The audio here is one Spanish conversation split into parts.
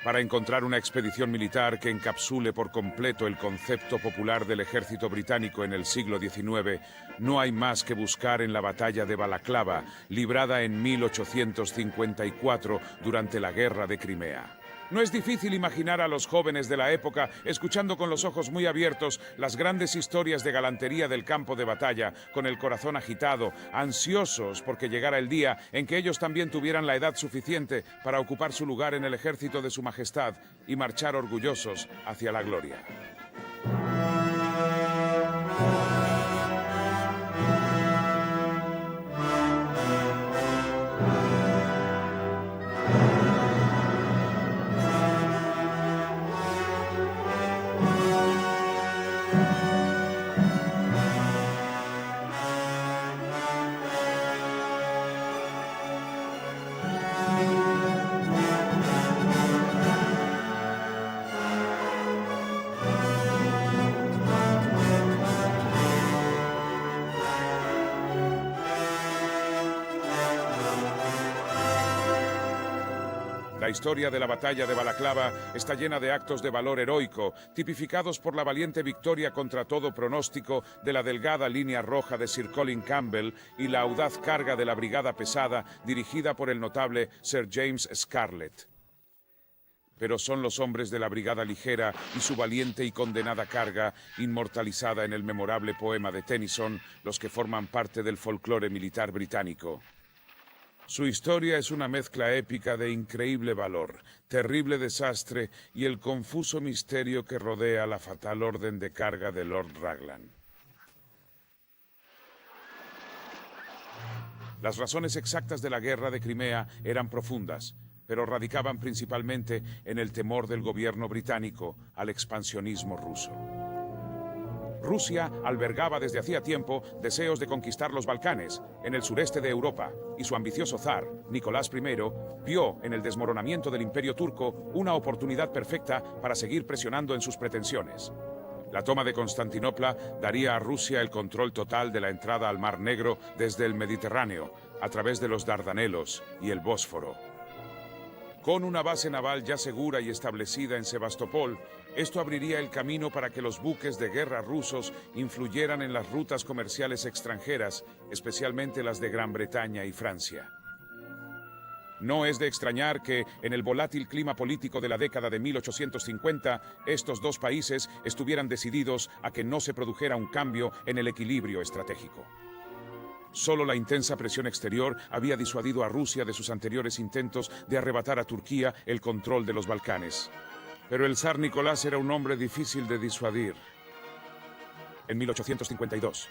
Para encontrar una expedición militar que encapsule por completo el concepto popular del ejército británico en el siglo XIX, no hay más que buscar en la batalla de Balaclava, librada en 1854 durante la Guerra de Crimea. No es difícil imaginar a los jóvenes de la época escuchando con los ojos muy abiertos las grandes historias de galantería del campo de batalla, con el corazón agitado, ansiosos porque llegara el día en que ellos también tuvieran la edad suficiente para ocupar su lugar en el ejército de su majestad y marchar orgullosos hacia la gloria. La historia de la batalla de Balaclava está llena de actos de valor heroico, tipificados por la valiente victoria contra todo pronóstico de la delgada línea roja de Sir Colin Campbell y la audaz carga de la Brigada Pesada dirigida por el notable Sir James Scarlett. Pero son los hombres de la Brigada Ligera y su valiente y condenada carga, inmortalizada en el memorable poema de Tennyson, los que forman parte del folclore militar británico. Su historia es una mezcla épica de increíble valor, terrible desastre y el confuso misterio que rodea la fatal orden de carga de Lord Raglan. Las razones exactas de la guerra de Crimea eran profundas, pero radicaban principalmente en el temor del gobierno británico al expansionismo ruso. Rusia albergaba desde hacía tiempo deseos de conquistar los Balcanes, en el sureste de Europa, y su ambicioso zar, Nicolás I, vio en el desmoronamiento del Imperio turco una oportunidad perfecta para seguir presionando en sus pretensiones. La toma de Constantinopla daría a Rusia el control total de la entrada al Mar Negro desde el Mediterráneo, a través de los Dardanelos y el Bósforo. Con una base naval ya segura y establecida en Sebastopol, esto abriría el camino para que los buques de guerra rusos influyeran en las rutas comerciales extranjeras, especialmente las de Gran Bretaña y Francia. No es de extrañar que, en el volátil clima político de la década de 1850, estos dos países estuvieran decididos a que no se produjera un cambio en el equilibrio estratégico. Solo la intensa presión exterior había disuadido a Rusia de sus anteriores intentos de arrebatar a Turquía el control de los Balcanes. Pero el zar Nicolás era un hombre difícil de disuadir. En 1852,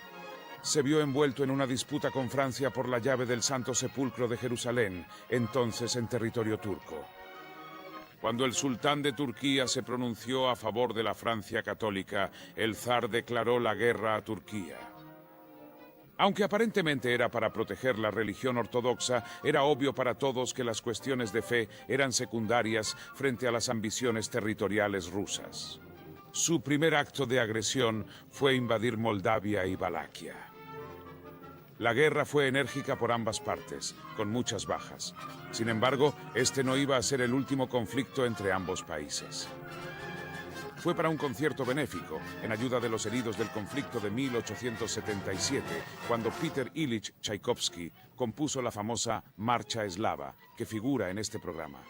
se vio envuelto en una disputa con Francia por la llave del Santo Sepulcro de Jerusalén, entonces en territorio turco. Cuando el sultán de Turquía se pronunció a favor de la Francia católica, el zar declaró la guerra a Turquía. Aunque aparentemente era para proteger la religión ortodoxa, era obvio para todos que las cuestiones de fe eran secundarias frente a las ambiciones territoriales rusas. Su primer acto de agresión fue invadir Moldavia y Valaquia. La guerra fue enérgica por ambas partes, con muchas bajas. Sin embargo, este no iba a ser el último conflicto entre ambos países. Fue para un concierto benéfico, en ayuda de los heridos del conflicto de 1877, cuando Peter Ilich Tchaikovsky compuso la famosa Marcha Eslava, que figura en este programa.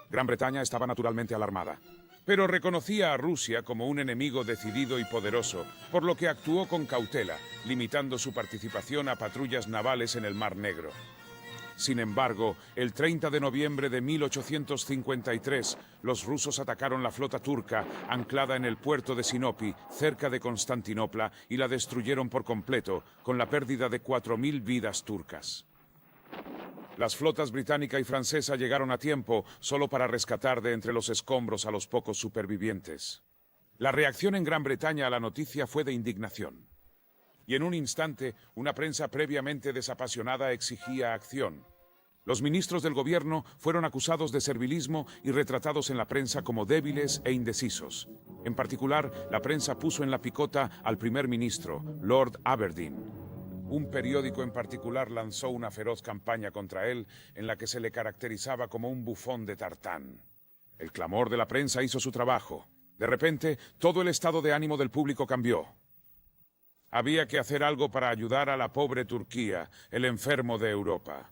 Gran Bretaña estaba naturalmente alarmada, pero reconocía a Rusia como un enemigo decidido y poderoso, por lo que actuó con cautela, limitando su participación a patrullas navales en el Mar Negro. Sin embargo, el 30 de noviembre de 1853, los rusos atacaron la flota turca anclada en el puerto de Sinopi, cerca de Constantinopla, y la destruyeron por completo, con la pérdida de 4.000 vidas turcas. Las flotas británica y francesa llegaron a tiempo, solo para rescatar de entre los escombros a los pocos supervivientes. La reacción en Gran Bretaña a la noticia fue de indignación. Y en un instante, una prensa previamente desapasionada exigía acción. Los ministros del gobierno fueron acusados de servilismo y retratados en la prensa como débiles e indecisos. En particular, la prensa puso en la picota al primer ministro, Lord Aberdeen. Un periódico en particular lanzó una feroz campaña contra él, en la que se le caracterizaba como un bufón de tartán. El clamor de la prensa hizo su trabajo. De repente, todo el estado de ánimo del público cambió. Había que hacer algo para ayudar a la pobre Turquía, el enfermo de Europa.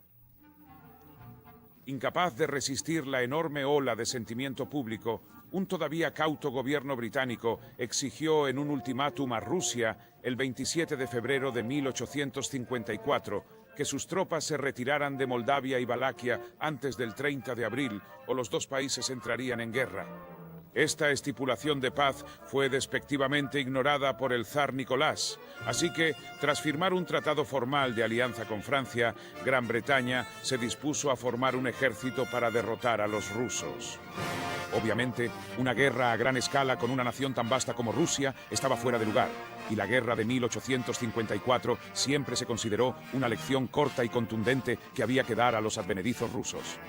Incapaz de resistir la enorme ola de sentimiento público, un todavía cauto gobierno británico exigió en un ultimátum a Rusia el 27 de febrero de 1854 que sus tropas se retiraran de Moldavia y Valaquia antes del 30 de abril o los dos países entrarían en guerra. Esta estipulación de paz fue despectivamente ignorada por el zar Nicolás, así que, tras firmar un tratado formal de alianza con Francia, Gran Bretaña se dispuso a formar un ejército para derrotar a los rusos. Obviamente, una guerra a gran escala con una nación tan vasta como Rusia estaba fuera de lugar, y la guerra de 1854 siempre se consideró una lección corta y contundente que había que dar a los advenedizos rusos.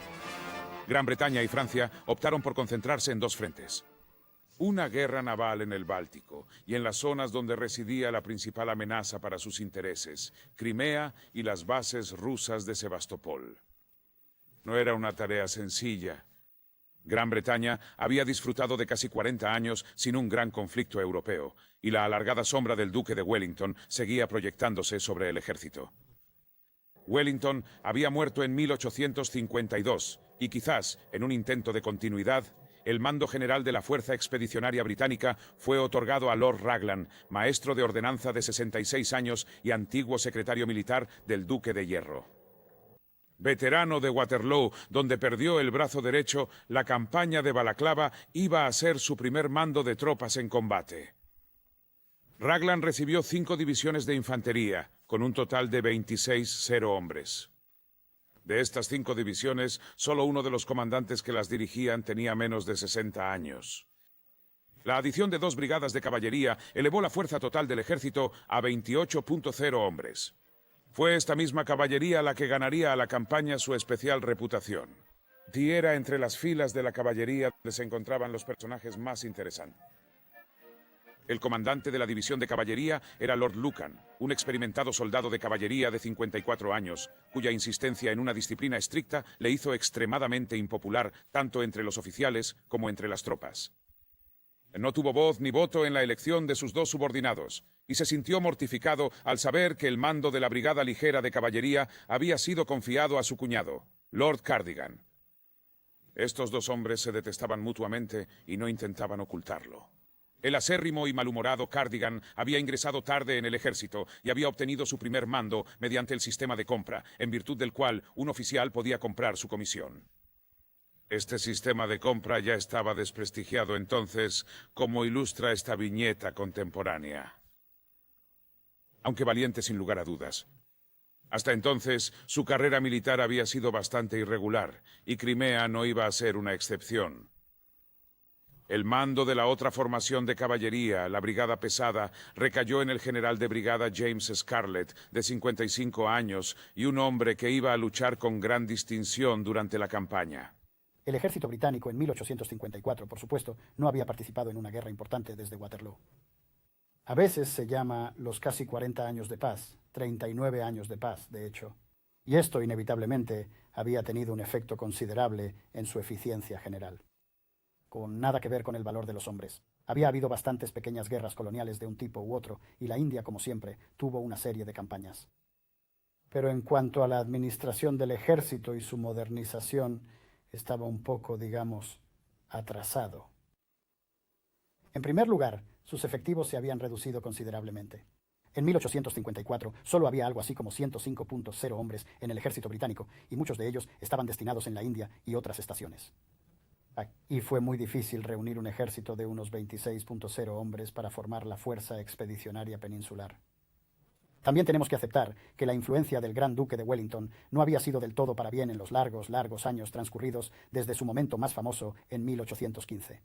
Gran Bretaña y Francia optaron por concentrarse en dos frentes. Una guerra naval en el Báltico y en las zonas donde residía la principal amenaza para sus intereses, Crimea y las bases rusas de Sebastopol. No era una tarea sencilla. Gran Bretaña había disfrutado de casi 40 años sin un gran conflicto europeo, y la alargada sombra del duque de Wellington seguía proyectándose sobre el ejército. Wellington había muerto en 1852 y quizás, en un intento de continuidad, el mando general de la Fuerza Expedicionaria Británica fue otorgado a Lord Raglan, maestro de ordenanza de 66 años y antiguo secretario militar del Duque de Hierro. Veterano de Waterloo, donde perdió el brazo derecho, la campaña de Balaclava iba a ser su primer mando de tropas en combate. Raglan recibió 5 divisiones de infantería, con un total de 26 hombres. De estas 5 divisiones, solo uno de los comandantes que las dirigían tenía menos de 60 años. La adición de 2 brigadas de caballería elevó la fuerza total del ejército a 28,0 hombres. Fue esta misma caballería la que ganaría a la campaña su especial reputación. Y era entre las filas de la caballería donde se encontraban los personajes más interesantes. El comandante de la división de caballería era Lord Lucan, un experimentado soldado de caballería de 54 años, cuya insistencia en una disciplina estricta le hizo extremadamente impopular tanto entre los oficiales como entre las tropas. No tuvo voz ni voto en la elección de sus 2 subordinados, y se sintió mortificado al saber que el mando de la brigada ligera de caballería había sido confiado a su cuñado, Lord Cardigan. Estos 2 hombres se detestaban mutuamente y no intentaban ocultarlo. El acérrimo y malhumorado Cardigan había ingresado tarde en el ejército y había obtenido su primer mando mediante el sistema de compra, en virtud del cual un oficial podía comprar su comisión. Este sistema de compra ya estaba desprestigiado entonces, como ilustra esta viñeta contemporánea. Aunque valiente sin lugar a dudas. Hasta entonces, su carrera militar había sido bastante irregular, y Crimea no iba a ser una excepción. El mando de la otra formación de caballería, la Brigada Pesada, recayó en el general de brigada James Scarlett, de 55 años, y un hombre que iba a luchar con gran distinción durante la campaña. El ejército británico en 1854, por supuesto, no había participado en una guerra importante desde Waterloo. A veces se llama los casi 40 años de paz, 39 años de paz, de hecho. Y esto, inevitablemente, había tenido un efecto considerable en su eficiencia general. Con nada que ver con el valor de los hombres. Había habido bastantes pequeñas guerras coloniales de un tipo u otro, y la India, como siempre, tuvo una serie de campañas. Pero en cuanto a la administración del ejército y su modernización, estaba un poco, digamos, atrasado. En primer lugar, sus efectivos se habían reducido considerablemente. En 1854 solo había algo así como 105,0 hombres en el ejército británico, y muchos de ellos estaban destinados en la India y otras estaciones. Y fue muy difícil reunir un ejército de unos 26,0 hombres para formar la Fuerza Expedicionaria Peninsular. También tenemos que aceptar que la influencia del Gran Duque de Wellington no había sido del todo para bien en los largos años transcurridos desde su momento más famoso en 1815.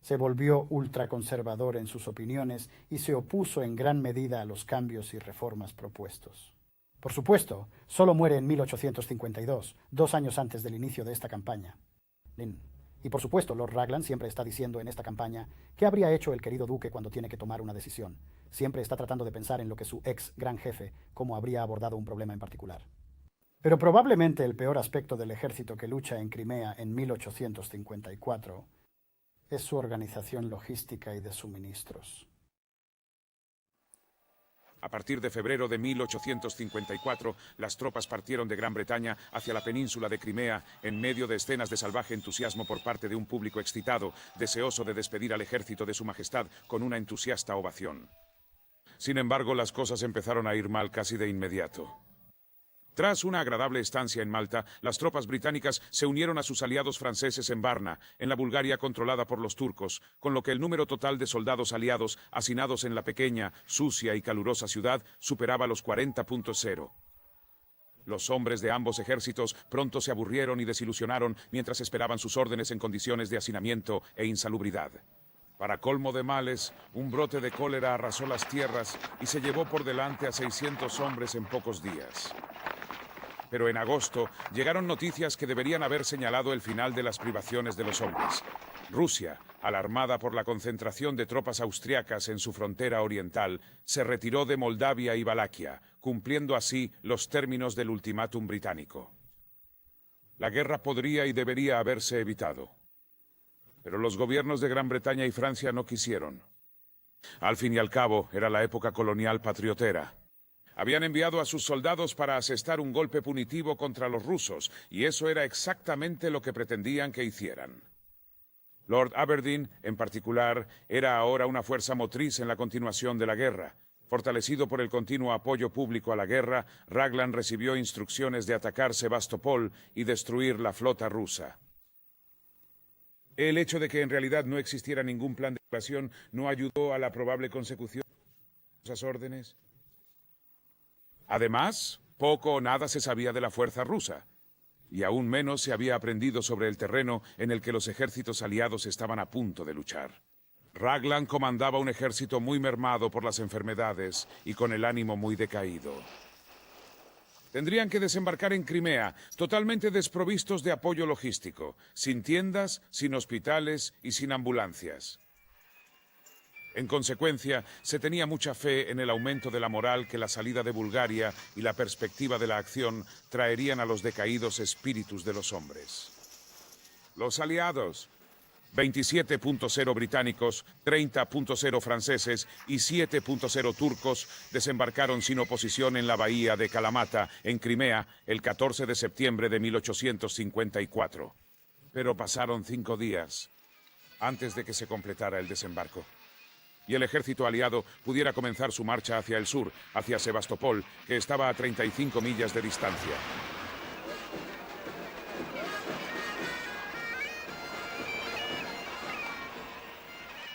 Se volvió ultraconservador en sus opiniones y se opuso en gran medida a los cambios y reformas propuestos. Por supuesto, solo muere en 1852, 2 años antes del inicio de esta campaña. Y por supuesto, Lord Raglan siempre está diciendo en esta campaña qué habría hecho el querido duque cuando tiene que tomar una decisión. Siempre está tratando de pensar en lo que su ex gran jefe, cómo habría abordado un problema en particular. Pero probablemente el peor aspecto del ejército que lucha en Crimea en 1854 es su organización logística y de suministros. A partir de febrero de 1854, las tropas partieron de Gran Bretaña hacia la península de Crimea en medio de escenas de salvaje entusiasmo por parte de un público excitado, deseoso de despedir al ejército de su majestad con una entusiasta ovación. Sin embargo, las cosas empezaron a ir mal casi de inmediato. Tras una agradable estancia en Malta, las tropas británicas se unieron a sus aliados franceses en Varna, en la Bulgaria controlada por los turcos, con lo que el número total de soldados aliados hacinados en la pequeña, sucia y calurosa ciudad superaba los 40.0. Los hombres de ambos ejércitos pronto se aburrieron y desilusionaron mientras esperaban sus órdenes en condiciones de hacinamiento e insalubridad. Para colmo de males, un brote de cólera arrasó las tierras y se llevó por delante a 600 hombres en pocos días. Pero en agosto llegaron noticias que deberían haber señalado el final de las privaciones de los hombres. Rusia, alarmada por la concentración de tropas austriacas en su frontera oriental, se retiró de Moldavia y Valaquia, cumpliendo así los términos del ultimátum británico. La guerra podría y debería haberse evitado. Pero los gobiernos de Gran Bretaña y Francia no quisieron. Al fin y al cabo, era la época colonial patriotera. Habían enviado a sus soldados para asestar un golpe punitivo contra los rusos, y eso era exactamente lo que pretendían que hicieran. Lord Aberdeen, en particular, era ahora una fuerza motriz en la continuación de la guerra. Fortalecido por el continuo apoyo público a la guerra, Raglan recibió instrucciones de atacar Sebastopol y destruir la flota rusa. El hecho de que en realidad no existiera ningún plan de invasión no ayudó a la probable consecución de esas órdenes. Además, poco o nada se sabía de la fuerza rusa, y aún menos se había aprendido sobre el terreno en el que los ejércitos aliados estaban a punto de luchar. Raglan comandaba un ejército muy mermado por las enfermedades y con el ánimo muy decaído. Tendrían que desembarcar en Crimea, totalmente desprovistos de apoyo logístico, sin tiendas, sin hospitales y sin ambulancias. En consecuencia, se tenía mucha fe en el aumento de la moral que la salida de Bulgaria y la perspectiva de la acción traerían a los decaídos espíritus de los hombres. Los aliados, 27.0 británicos, 30.0 franceses y 7.0 turcos, desembarcaron sin oposición en la bahía de Kalamata, en Crimea, el 14 de septiembre de 1854. Pero pasaron 5 días antes de que se completara el desembarco y el ejército aliado pudiera comenzar su marcha hacia el sur, hacia Sebastopol, que estaba a 35 millas de distancia.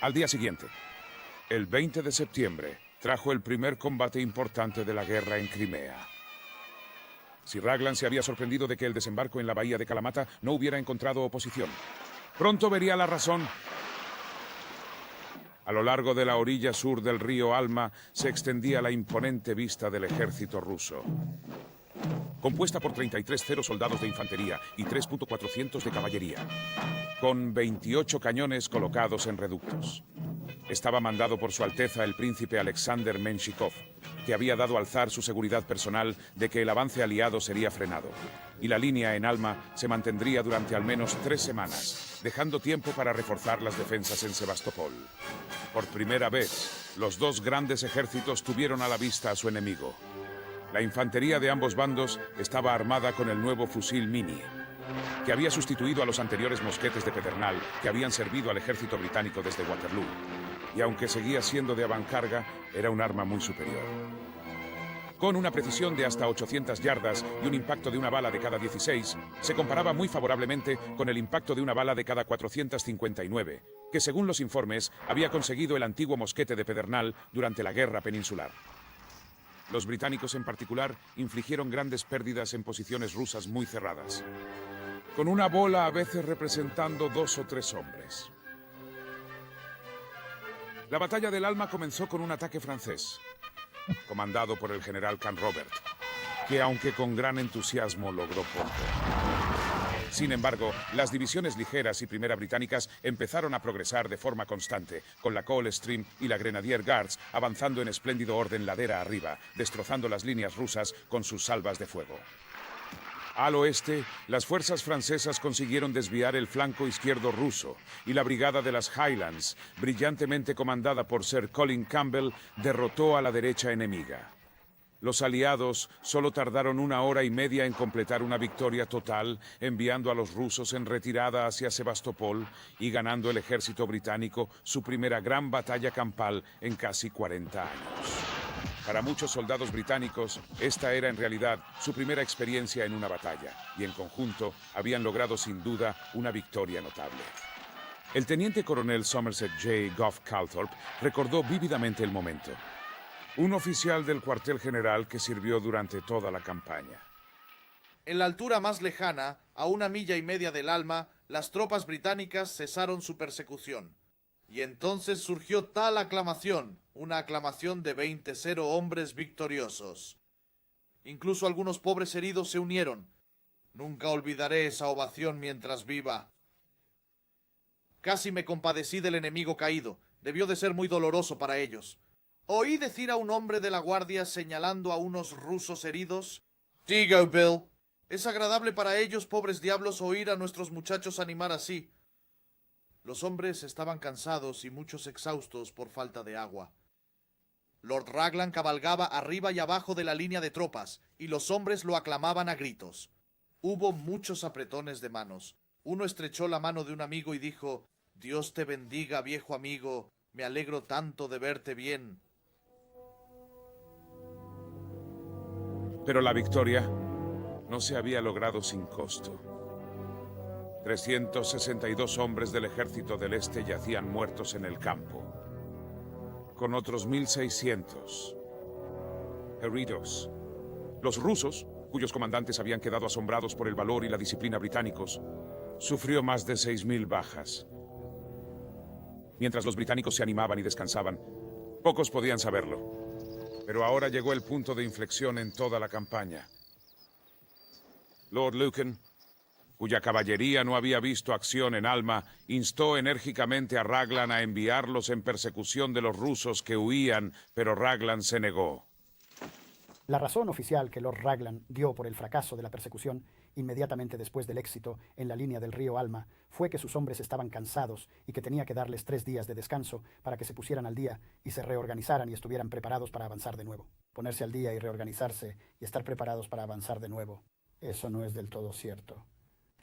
Al día siguiente, el 20 de septiembre, trajo el primer combate importante de la guerra en Crimea. Si Raglan se había sorprendido de que el desembarco en la bahía de Kalamata no hubiera encontrado oposición, pronto vería la razón. A lo largo de la orilla sur del río Alma se extendía la imponente vista del ejército ruso, compuesta por 33 soldados de infantería y 3.400 de caballería, con 28 cañones colocados en reductos. Estaba mandado por Su Alteza el príncipe Alexander Menshikov, que había dado al zar su seguridad personal de que el avance aliado sería frenado, y la línea en Alma se mantendría durante al menos 3 semanas, dejando tiempo para reforzar las defensas en Sebastopol. Por primera vez, los dos grandes ejércitos tuvieron a la vista a su enemigo. La infantería de ambos bandos estaba armada con el nuevo fusil Mini, que había sustituido a los anteriores mosquetes de pedernal que habían servido al ejército británico desde Waterloo. Y aunque seguía siendo de avancarga, era un arma muy superior. Con una precisión de hasta 800 yardas y un impacto de una bala de cada 16, se comparaba muy favorablemente con el impacto de una bala de cada 459, que según los informes había conseguido el antiguo mosquete de pedernal durante la guerra peninsular. Los británicos en particular infligieron grandes pérdidas en posiciones rusas muy cerradas, con una bola a veces representando 2 o 3 hombres. La batalla del Alma comenzó con un ataque francés, comandado por el general Canrobert, que aunque con gran entusiasmo logró poco. Sin embargo, las divisiones ligeras y primera británicas empezaron a progresar de forma constante, con la Coldstream y la Grenadier Guards avanzando en espléndido orden ladera arriba, destrozando las líneas rusas con sus salvas de fuego. Al oeste, las fuerzas francesas consiguieron desviar el flanco izquierdo ruso y la brigada de las Highlands, brillantemente comandada por Sir Colin Campbell, derrotó a la derecha enemiga. Los aliados solo tardaron 1 hora y media en completar una victoria total, enviando a los rusos en retirada hacia Sebastopol y ganando el ejército británico su primera gran batalla campal en casi 40 años. Para muchos soldados británicos, esta era en realidad su primera experiencia en una batalla, y en conjunto habían logrado sin duda una victoria notable. El teniente coronel Somerset J. Gough Calthorpe recordó vívidamente el momento. Un oficial del cuartel general que sirvió durante toda la campaña. En la altura más lejana, a 1,5 millas del Alma, las tropas británicas cesaron su persecución. Y entonces surgió tal aclamación, una aclamación de 20 hombres victoriosos. Incluso algunos pobres heridos se unieron. Nunca olvidaré esa ovación mientras viva. Casi me compadecí del enemigo caído. Debió de ser muy doloroso para ellos. Oí decir a un hombre de la guardia señalando a unos rusos heridos: "Digo, Bill, es agradable para ellos, pobres diablos, oír a nuestros muchachos animar así". Los hombres estaban cansados y muchos exhaustos por falta de agua. Lord Raglan cabalgaba arriba y abajo de la línea de tropas, y los hombres lo aclamaban a gritos. Hubo muchos apretones de manos. Uno estrechó la mano de un amigo y dijo: "Dios te bendiga, viejo amigo, me alegro tanto de verte bien". Pero la victoria no se había logrado sin costo. 362 hombres del ejército del este yacían muertos en el campo, con otros 1,600 heridos. Los rusos, cuyos comandantes habían quedado asombrados por el valor y la disciplina británicos, sufrió más de 6,000 bajas. Mientras los británicos se animaban y descansaban, pocos podían saberlo. Pero ahora llegó el punto de inflexión en toda la campaña. Lord Lucan, cuya caballería no había visto acción en Alma, instó enérgicamente a Raglan a enviarlos en persecución de los rusos que huían, pero Raglan se negó. La razón oficial que Lord Raglan dio por el fracaso de la persecución inmediatamente después del éxito en la línea del río Alma fue que sus hombres estaban cansados y que tenía que darles 3 días de descanso para que se pusieran al día y se reorganizaran y estuvieran preparados para avanzar de nuevo. Ponerse al día y reorganizarse y estar preparados para avanzar de nuevo, eso no es del todo cierto.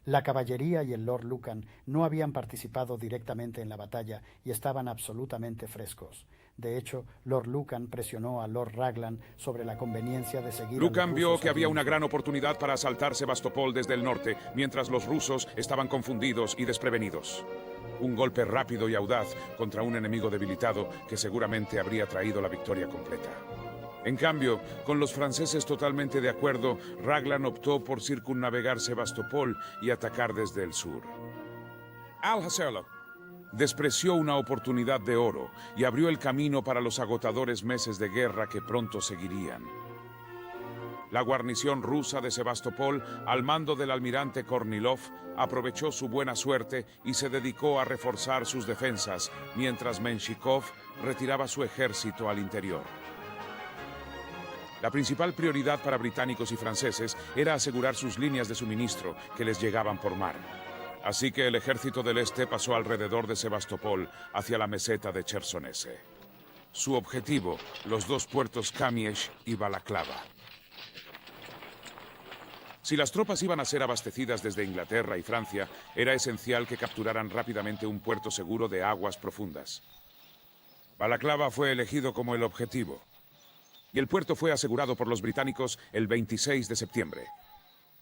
La caballería y el Lord Lucan no habían participado directamente en la batalla y estaban absolutamente frescos. De hecho, Lord Lucan presionó a Lord Raglan sobre la conveniencia de seguir. Lucan vio que había una gran oportunidad para asaltar Sebastopol desde el norte, mientras los rusos estaban confundidos y desprevenidos. Un golpe rápido y audaz contra un enemigo debilitado que seguramente habría traído la victoria completa. En cambio, con los franceses totalmente de acuerdo, Raglan optó por circunnavegar Sebastopol y atacar desde el sur. Al-Hacerlo despreció una oportunidad de oro y abrió el camino para los agotadores meses de guerra que pronto seguirían. La guarnición rusa de Sebastopol, al mando del almirante Kornilov, aprovechó su buena suerte y se dedicó a reforzar sus defensas, mientras Menshikov retiraba su ejército al interior. La principal prioridad para británicos y franceses era asegurar sus líneas de suministro que les llegaban por mar. Así que el ejército del este pasó alrededor de Sebastopol hacia la meseta de Chersonese. Su objetivo, los 2 puertos Kamiesh y Balaklava. Si las tropas iban a ser abastecidas desde Inglaterra y Francia, era esencial que capturaran rápidamente un puerto seguro de aguas profundas. Balaklava fue elegido como el objetivo, y el puerto fue asegurado por los británicos el 26 de septiembre,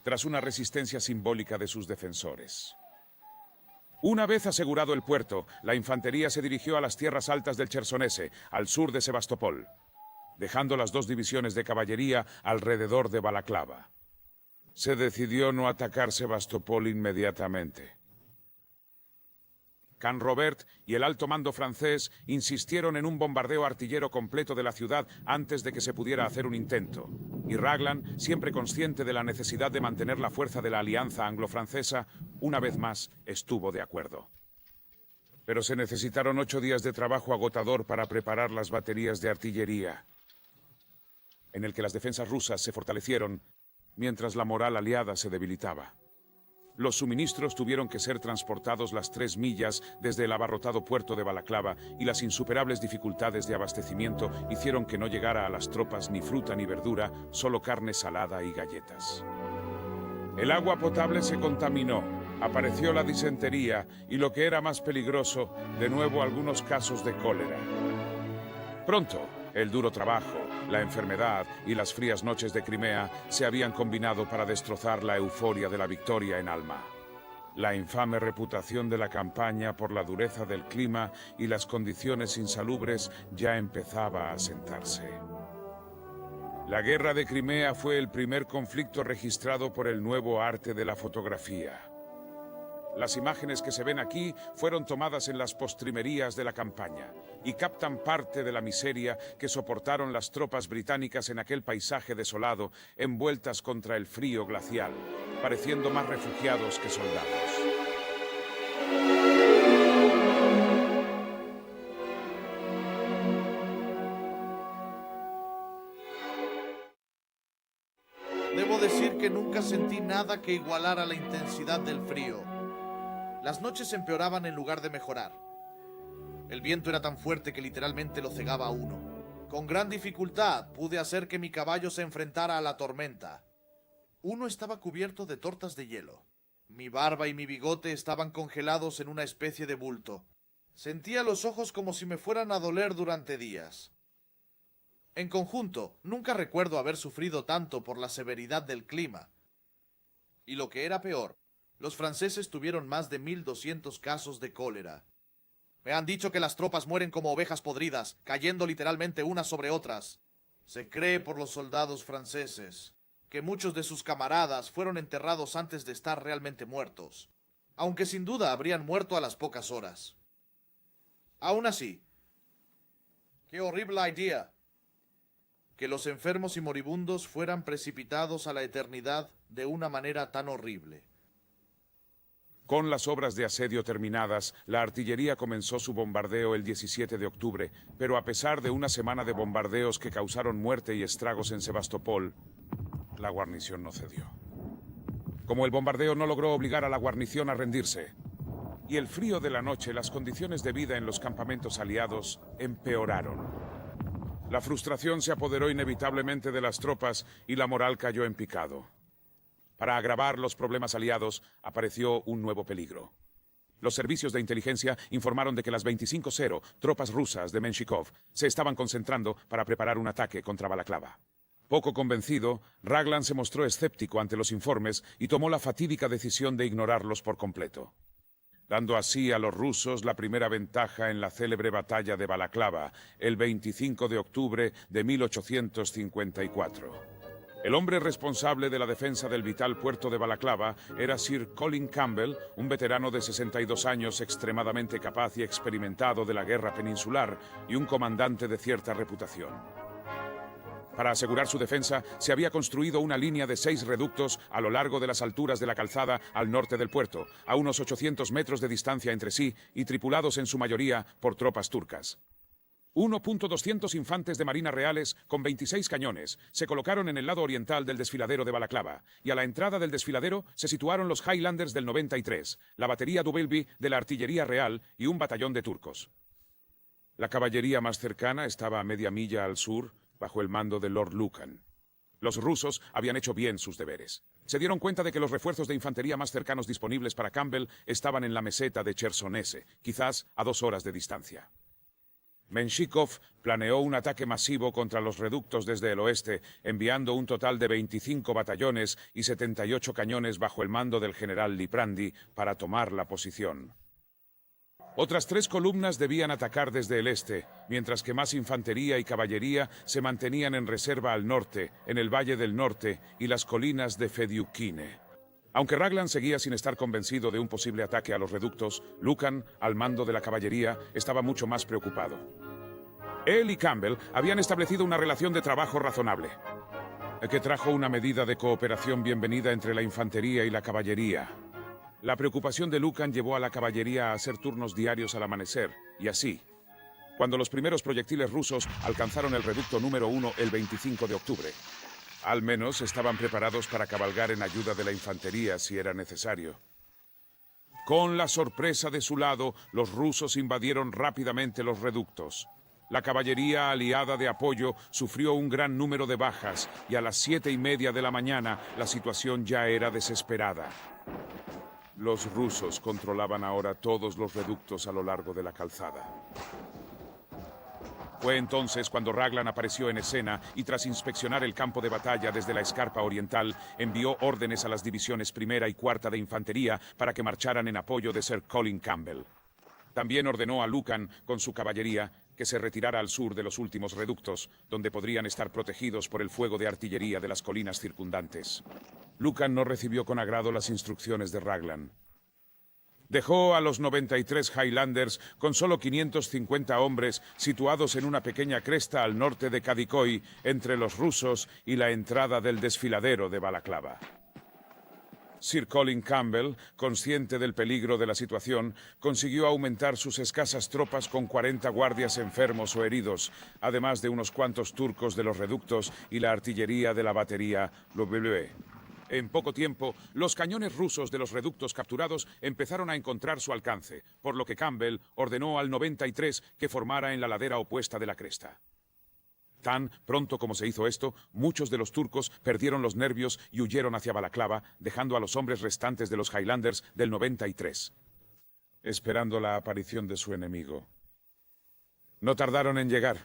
tras una resistencia simbólica de sus defensores. Una vez asegurado el puerto, la infantería se dirigió a las tierras altas del Chersonese, al sur de Sebastopol, dejando las 2 divisiones de caballería alrededor de Balaklava. Se decidió no atacar Sebastopol inmediatamente. Canrobert y el alto mando francés insistieron en un bombardeo artillero completo de la ciudad antes de que se pudiera hacer un intento, y Raglan, siempre consciente de la necesidad de mantener la fuerza de la alianza anglo-francesa, una vez más estuvo de acuerdo. Pero se necesitaron 8 días de trabajo agotador para preparar las baterías de artillería, en el que las defensas rusas se fortalecieron mientras la moral aliada se debilitaba. Los suministros tuvieron que ser transportados las 3 millas desde el abarrotado puerto de Balaklava y las insuperables dificultades de abastecimiento hicieron que no llegara a las tropas ni fruta ni verdura, solo carne salada y galletas. El agua potable se contaminó, apareció la disentería y, lo que era más peligroso, de nuevo algunos casos de cólera. Pronto, el duro trabajo, la enfermedad y las frías noches de Crimea se habían combinado para destrozar la euforia de la victoria en Alma. La infame reputación de la campaña por la dureza del clima y las condiciones insalubres ya empezaba a asentarse. La guerra de Crimea fue el primer conflicto registrado por el nuevo arte de la fotografía. Las imágenes que se ven aquí fueron tomadas en las postrimerías de la campaña y captan parte de la miseria que soportaron las tropas británicas en aquel paisaje desolado, envueltas contra el frío glacial, pareciendo más refugiados que soldados. Debo decir que nunca sentí nada que igualara la intensidad del frío. Las noches empeoraban en lugar de mejorar. El viento era tan fuerte que literalmente lo cegaba a uno. Con gran dificultad pude hacer que mi caballo se enfrentara a la tormenta. Uno estaba cubierto de tortas de hielo. Mi barba y mi bigote estaban congelados en una especie de bulto. Sentía los ojos como si me fueran a doler durante días. En conjunto, nunca recuerdo haber sufrido tanto por la severidad del clima. Y lo que era peor, los franceses tuvieron más de 1.200 casos de cólera. Me han dicho que las tropas mueren como ovejas podridas, cayendo literalmente unas sobre otras. Se cree por los soldados franceses que muchos de sus camaradas fueron enterrados antes de estar realmente muertos, aunque sin duda habrían muerto a las pocas horas. Aún así, qué horrible idea que los enfermos y moribundos fueran precipitados a la eternidad de una manera tan horrible. Con las obras de asedio terminadas, la artillería comenzó su bombardeo el 17 de octubre, pero a pesar de una semana de bombardeos que causaron muerte y estragos en Sebastopol, la guarnición no cedió. Como el bombardeo no logró obligar a la guarnición a rendirse, y el frío de la noche, las condiciones de vida en los campamentos aliados empeoraron. La frustración se apoderó inevitablemente de las tropas y la moral cayó en picado. Para agravar los problemas aliados, apareció un nuevo peligro. Los servicios de inteligencia informaron de que las 25-0 tropas rusas de Menshikov se estaban concentrando para preparar un ataque contra Balaklava. Poco convencido, Raglan se mostró escéptico ante los informes y tomó la fatídica decisión de ignorarlos por completo, dando así a los rusos la primera ventaja en la célebre batalla de Balaklava, el 25 de octubre de 1854. El hombre responsable de la defensa del vital puerto de Balaklava era Sir Colin Campbell, un veterano de 62 años extremadamente capaz y experimentado de la guerra peninsular y un comandante de cierta reputación. Para asegurar su defensa, se había construido una línea de 6 reductos a lo largo de las alturas de la calzada al norte del puerto, a unos 800 metros de distancia entre sí y tripulados en su mayoría por tropas turcas. 1.200 infantes de marina reales con 26 cañones se colocaron en el lado oriental del desfiladero de Balaklava, y a la entrada del desfiladero se situaron los Highlanders del 93, la batería Dubilby de la artillería real y un batallón de turcos. La caballería más cercana estaba a media milla al sur, bajo el mando de Lord Lucan. Los rusos habían hecho bien sus deberes. Se dieron cuenta de que los refuerzos de infantería más cercanos disponibles para Campbell estaban en la meseta de Chersonese, quizás a 2 horas de distancia. Menshikov planeó un ataque masivo contra los reductos desde el oeste, enviando un total de 25 batallones y 78 cañones bajo el mando del general Liprandi para tomar la posición. Otras 3 columnas debían atacar desde el este, mientras que más infantería y caballería se mantenían en reserva al norte, en el Valle del Norte y las colinas de Fediukine. Aunque Raglan seguía sin estar convencido de un posible ataque a los reductos, Lucan, al mando de la caballería, estaba mucho más preocupado. Él y Campbell habían establecido una relación de trabajo razonable, que trajo una medida de cooperación bienvenida entre la infantería y la caballería. La preocupación de Lucan llevó a la caballería a hacer turnos diarios al amanecer, y así, cuando los primeros proyectiles rusos alcanzaron el reducto número 1 el 25 de octubre, Al menos estaban preparados para cabalgar en ayuda de la infantería si era necesario. Con la sorpresa de su lado, los rusos invadieron rápidamente los reductos. La caballería aliada de apoyo sufrió un gran número de bajas y a las 7:30 de la mañana la situación ya era desesperada. Los rusos controlaban ahora todos los reductos a lo largo de la calzada. Fue entonces cuando Raglan apareció en escena y tras inspeccionar el campo de batalla desde la escarpa oriental, envió órdenes a las divisiones primera y cuarta de infantería para que marcharan en apoyo de Sir Colin Campbell. También ordenó a Lucan, con su caballería, que se retirara al sur de los últimos reductos, donde podrían estar protegidos por el fuego de artillería de las colinas circundantes. Lucan no recibió con agrado las instrucciones de Raglan. Dejó a los 93 Highlanders con solo 550 hombres situados en una pequeña cresta al norte de Kadikoy, entre los rusos y la entrada del desfiladero de Balaclava. Sir Colin Campbell, consciente del peligro de la situación, consiguió aumentar sus escasas tropas con 40 guardias enfermos o heridos, además de unos cuantos turcos de los reductos y la artillería de la batería W. En poco tiempo, los cañones rusos de los reductos capturados empezaron a encontrar su alcance, por lo que Campbell ordenó al 93 que formara en la ladera opuesta de la cresta. Tan pronto como se hizo esto, muchos de los turcos perdieron los nervios y huyeron hacia Balaclava, dejando a los hombres restantes de los Highlanders del 93, esperando la aparición de su enemigo. No tardaron en llegar.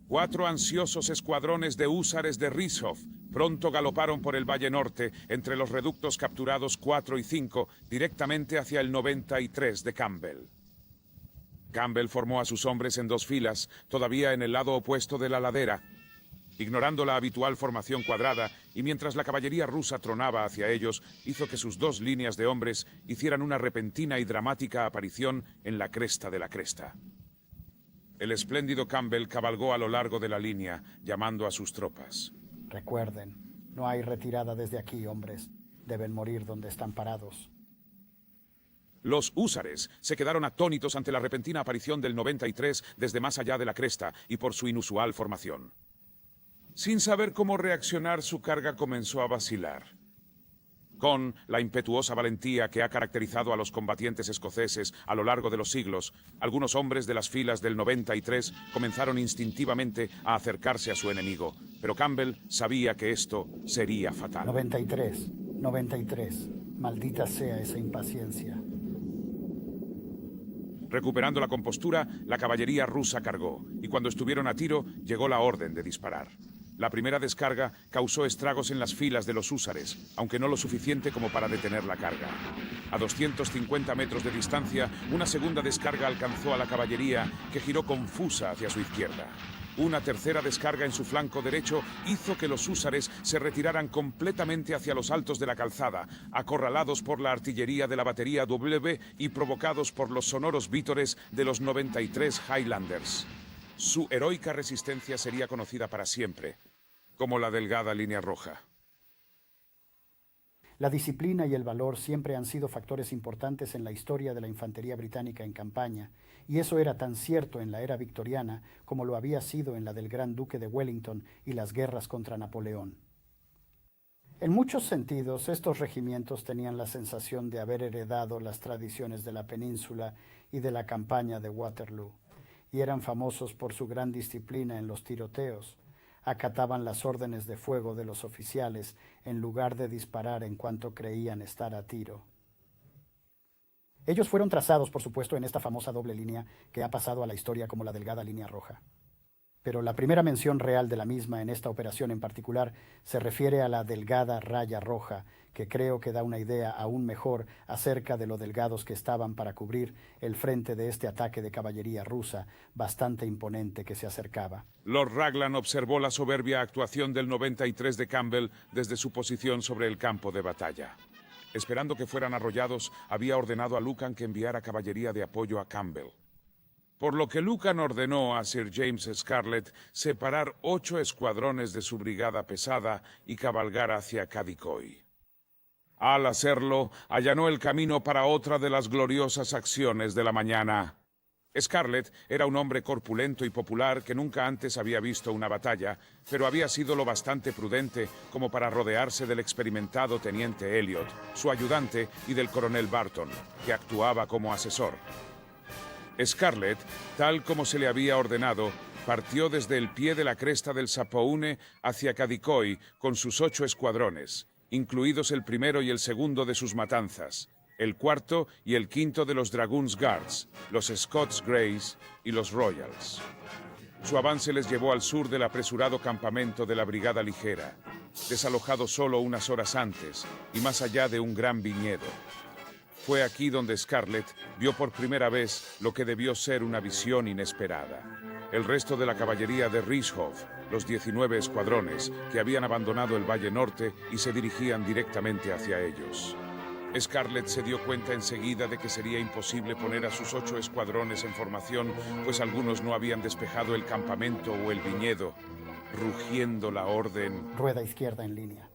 4 ansiosos escuadrones de húsares de Rizov pronto galoparon por el Valle Norte entre los reductos capturados 4 y 5 directamente hacia el 93 de Campbell. Campbell formó a sus hombres en 2 filas, todavía en el lado opuesto de la ladera, ignorando la habitual formación cuadrada, y mientras la caballería rusa tronaba hacia ellos, hizo que sus 2 líneas de hombres hicieran una repentina y dramática aparición en la cresta de la cresta. El espléndido Campbell cabalgó a lo largo de la línea, llamando a sus tropas. Recuerden, no hay retirada desde aquí, hombres. Deben morir donde están parados. Los húsares se quedaron atónitos ante la repentina aparición del 93 desde más allá de la cresta y por su inusual formación. Sin saber cómo reaccionar, su carga comenzó a vacilar. Con la impetuosa valentía que ha caracterizado a los combatientes escoceses a lo largo de los siglos, algunos hombres de las filas del 93 comenzaron instintivamente a acercarse a su enemigo, pero Campbell sabía que esto sería fatal. 93, 93. Maldita sea esa impaciencia. Recuperando la compostura, la caballería rusa cargó, y cuando estuvieron a tiro, llegó la orden de disparar. La primera descarga causó estragos en las filas de los húsares, aunque no lo suficiente como para detener la carga. A 250 metros de distancia, una segunda descarga alcanzó a la caballería, que giró confusa hacia su izquierda. Una tercera descarga en su flanco derecho hizo que los húsares se retiraran completamente hacia los altos de la calzada, acorralados por la artillería de la batería W y provocados por los sonoros vítores de los 93 Highlanders. Su heroica resistencia sería conocida para siempre como la delgada línea roja. La disciplina y el valor siempre han sido factores importantes en la historia de la infantería británica en campaña, y eso era tan cierto en la era victoriana como lo había sido en la del Gran Duque de Wellington y las guerras contra Napoleón. En muchos sentidos, estos regimientos tenían la sensación de haber heredado las tradiciones de la península y de la campaña de Waterloo, y eran famosos por su gran disciplina en los tiroteos. Acataban las órdenes de fuego de los oficiales en lugar de disparar en cuanto creían estar a tiro. Ellos fueron trazados, por supuesto, en esta famosa doble línea que ha pasado a la historia como la delgada línea roja. Pero la primera mención real de la misma en esta operación en particular se refiere a la delgada raya roja, que creo que da una idea aún mejor acerca de lo delgados que estaban para cubrir el frente de este ataque de caballería rusa bastante imponente que se acercaba. Lord Raglan observó la soberbia actuación del 93 de Campbell desde su posición sobre el campo de batalla. Esperando que fueran arrollados, había ordenado a Lucan que enviara caballería de apoyo a Campbell. Por lo que Lucan ordenó a Sir James Scarlett separar 8 escuadrones de su brigada pesada y cabalgar hacia Kadikoy. Al hacerlo, allanó el camino para otra de las gloriosas acciones de la mañana: Scarlett era un hombre corpulento y popular que nunca antes había visto una batalla, pero había sido lo bastante prudente como para rodearse del experimentado teniente Elliot, su ayudante, y del coronel Barton, que actuaba como asesor. Scarlett, tal como se le había ordenado, partió desde el pie de la cresta del Sapoune hacia Kadikoy con sus 8 escuadrones, incluidos el primero y el segundo de sus matanzas, el cuarto y el quinto de los Dragoons Guards, los Scots Greys y los Royals. Su avance les llevó al sur del apresurado campamento de la Brigada Ligera, desalojado solo unas horas antes y más allá de un gran viñedo. Fue aquí donde Scarlett vio por primera vez lo que debió ser una visión inesperada. El resto de la caballería de Rieshoff, los 19 escuadrones que habían abandonado el Valle Norte y se dirigían directamente hacia ellos. Scarlett se dio cuenta enseguida de que sería imposible poner a sus 8 escuadrones en formación, pues algunos no habían despejado el campamento o el viñedo, rugiendo la orden. Rueda izquierda en línea.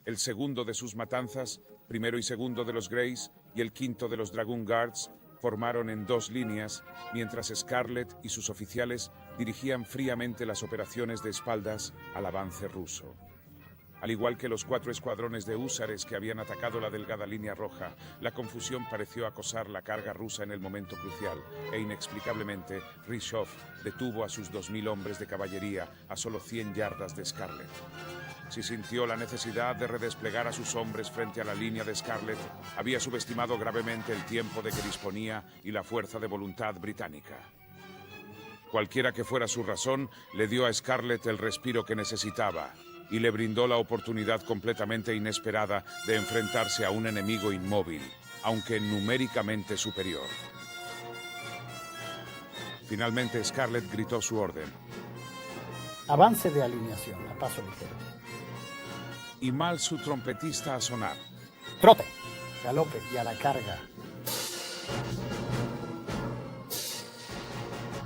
El segundo de sus matanzas, primero y segundo de los Greys y el quinto de los Dragoon Guards, formaron en 2 líneas, mientras Scarlett y sus oficiales dirigían fríamente las operaciones de espaldas al avance ruso. Al igual que los 4 escuadrones de húsares que habían atacado la delgada línea roja, la confusión pareció acosar la carga rusa en el momento crucial, e inexplicablemente, Rieshoff detuvo a sus 2000 hombres de caballería a solo 100 yardas de Scarlett. Si sintió la necesidad de redesplegar a sus hombres frente a la línea de Scarlett, había subestimado gravemente el tiempo de que disponía y la fuerza de voluntad británica. Cualquiera que fuera su razón, le dio a Scarlett el respiro que necesitaba y le brindó la oportunidad completamente inesperada de enfrentarse a un enemigo inmóvil, aunque numéricamente superior. Finalmente, Scarlett gritó su orden. Avance de alineación, a paso ligero. Y mal su trompetista a sonar. Trote, galope y a la carga.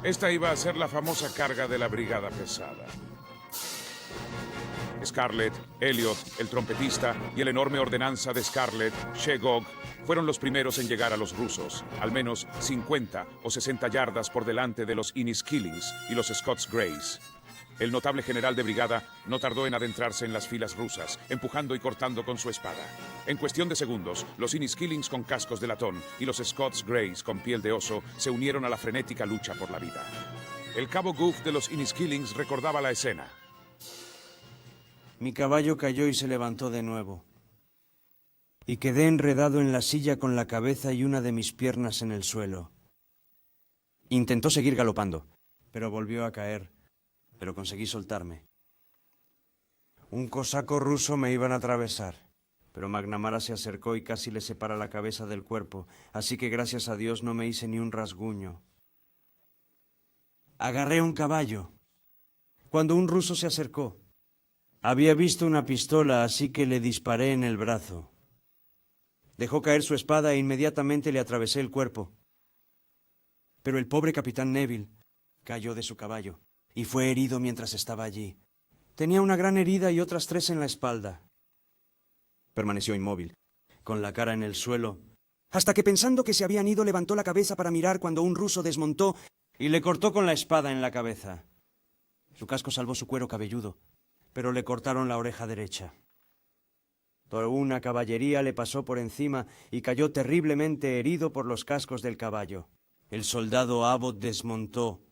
Esta iba a ser la famosa carga de la Brigada Pesada. Scarlett, Elliot, el trompetista y el enorme ordenanza de Scarlett, Shegog, fueron los primeros en llegar a los rusos, al menos 50 o 60 yardas por delante de los Inniskillings y los Scots Greys. El notable general de brigada no tardó en adentrarse en las filas rusas, empujando y cortando con su espada. En cuestión de segundos, los Inniskillings con cascos de latón y los Scots Greys con piel de oso se unieron a la frenética lucha por la vida. El cabo Goof de los Inniskillings recordaba la escena. Mi caballo cayó y se levantó de nuevo. Y quedé enredado en la silla con la cabeza y una de mis piernas en el suelo. Intentó seguir galopando, pero volvió a caer, pero conseguí soltarme. Un cosaco ruso me iban a atravesar, pero McNamara se acercó y casi le separa la cabeza del cuerpo, así que gracias a Dios no me hice ni un rasguño. Agarré un caballo. Cuando un ruso se acercó, había visto una pistola, así que le disparé en el brazo. Dejó caer su espada e inmediatamente le atravesé el cuerpo. Pero el pobre capitán Neville cayó de su caballo y fue herido mientras estaba allí. Tenía una gran herida y otras 3 en la espalda. Permaneció inmóvil, con la cara en el suelo, hasta que pensando que se habían ido levantó la cabeza para mirar cuando un ruso desmontó y le cortó con la espada en la cabeza. Su casco salvó su cuero cabelludo, pero le cortaron la oreja derecha. Toda una caballería le pasó por encima y cayó terriblemente herido por los cascos del caballo. El soldado Abbott desmontó.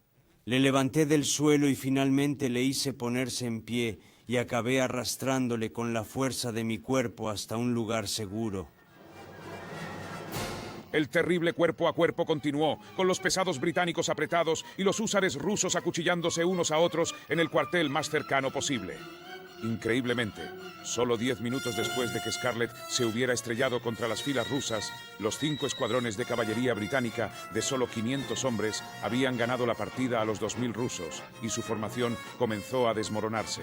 Le levanté del suelo y finalmente le hice ponerse en pie y acabé arrastrándole con la fuerza de mi cuerpo hasta un lugar seguro. El terrible cuerpo a cuerpo continuó, con los pesados británicos apretados y los húsares rusos acuchillándose unos a otros en el cuartel más cercano posible. Increíblemente, solo 10 minutos después de que Scarlett se hubiera estrellado contra las filas rusas, los 5 escuadrones de caballería británica de solo 500 hombres habían ganado la partida a los 2000 rusos y su formación comenzó a desmoronarse.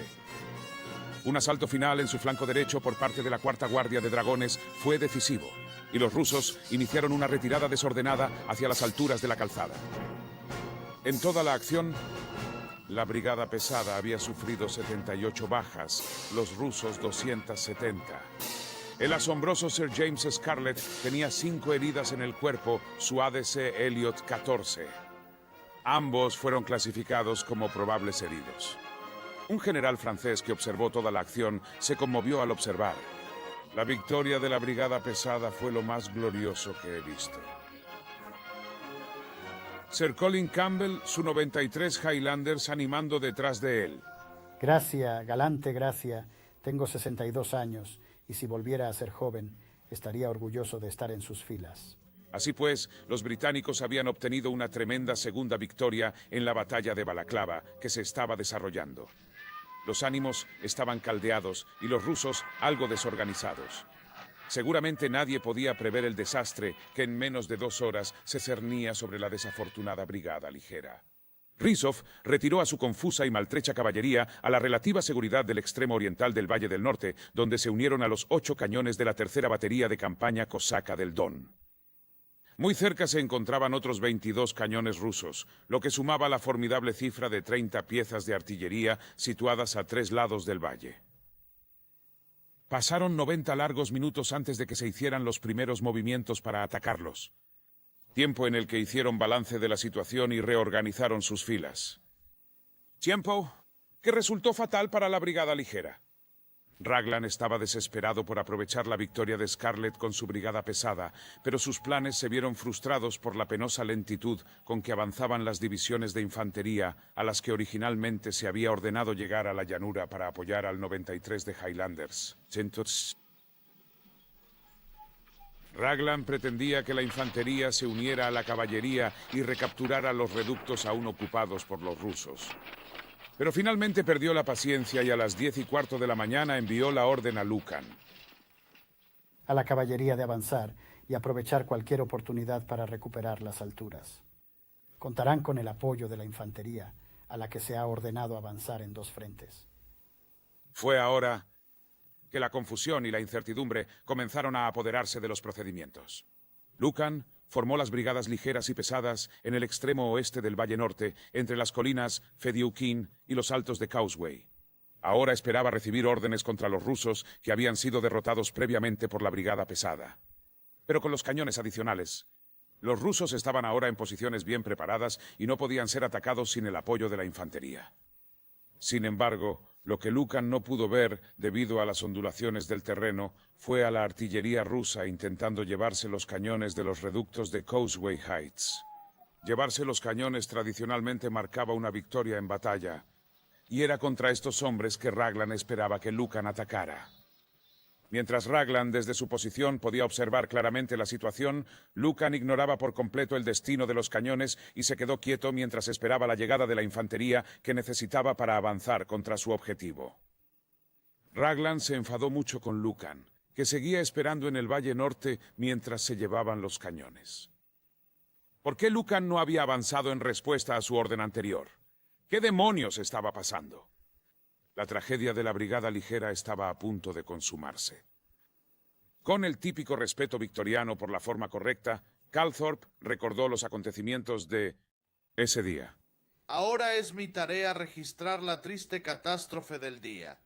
Un asalto final en su flanco derecho por parte de la Cuarta Guardia de Dragones fue decisivo, y los rusos iniciaron una retirada desordenada hacia las alturas de la calzada. En toda la acción, la Brigada Pesada había sufrido 78 bajas, los rusos 270. El asombroso Sir James Scarlett tenía 5 heridas en el cuerpo, su ADC Elliot 14. Ambos fueron clasificados como probables heridos. Un general francés que observó toda la acción se conmovió al observar: la victoria de la brigada pesada fue lo más glorioso que he visto. Sir Colin Campbell, su 93 Highlanders animando detrás de él. Gracia, galante Gracia, tengo 62 años y si volviera a ser joven, estaría orgulloso de estar en sus filas. Así pues, los británicos habían obtenido una tremenda segunda victoria en la batalla de Balaclava, que se estaba desarrollando. Los ánimos estaban caldeados y los rusos algo desorganizados. Seguramente nadie podía prever el desastre que en menos de 2 horas se cernía sobre la desafortunada brigada ligera. Rysov retiró a su confusa y maltrecha caballería a la relativa seguridad del extremo oriental del Valle del Norte, donde se unieron a los 8 cañones de la tercera batería de campaña cosaca del Don. Muy cerca se encontraban otros 22 cañones rusos, lo que sumaba la formidable cifra de 30 piezas de artillería situadas a 3 lados del valle. Pasaron 90 largos minutos antes de que se hicieran los primeros movimientos para atacarlos. Tiempo en el que hicieron balance de la situación y reorganizaron sus filas. Tiempo que resultó fatal para la brigada ligera. Raglan estaba desesperado por aprovechar la victoria de Scarlett con su brigada pesada, pero sus planes se vieron frustrados por la penosa lentitud con que avanzaban las divisiones de infantería a las que originalmente se había ordenado llegar a la llanura para apoyar al 93 de Highlanders. Raglan pretendía que la infantería se uniera a la caballería y recapturara los reductos aún ocupados por los rusos. Pero finalmente perdió la paciencia y a las 10:15 de la mañana envió la orden a Lucan. A la caballería de avanzar y aprovechar cualquier oportunidad para recuperar las alturas. Contarán con el apoyo de la infantería, a la que se ha ordenado avanzar en 2 frentes. Fue ahora que la confusión y la incertidumbre comenzaron a apoderarse de los procedimientos. Lucan formó las brigadas ligeras y pesadas en el extremo oeste del Valle Norte, entre las colinas Fediukin y los altos de Causeway. Ahora esperaba recibir órdenes contra los rusos que habían sido derrotados previamente por la brigada pesada. Pero con los cañones adicionales, los rusos estaban ahora en posiciones bien preparadas y no podían ser atacados sin el apoyo de la infantería. Sin embargo, lo que Lucan no pudo ver, debido a las ondulaciones del terreno, fue a la artillería rusa intentando llevarse los cañones de los reductos de Causeway Heights. Llevarse los cañones tradicionalmente marcaba una victoria en batalla, y era contra estos hombres que Raglan esperaba que Lucan atacara. Mientras Raglan desde su posición podía observar claramente la situación, Lucan ignoraba por completo el destino de los cañones y se quedó quieto mientras esperaba la llegada de la infantería que necesitaba para avanzar contra su objetivo. Raglan se enfadó mucho con Lucan, que seguía esperando en el Valle Norte mientras se llevaban los cañones. ¿Por qué Lucan no había avanzado en respuesta a su orden anterior? ¿Qué demonios estaba pasando? La tragedia de la brigada ligera estaba a punto de consumarse. Con el típico respeto victoriano por la forma correcta, Calthorpe recordó los acontecimientos de ese día. Ahora es mi tarea registrar la triste catástrofe del día.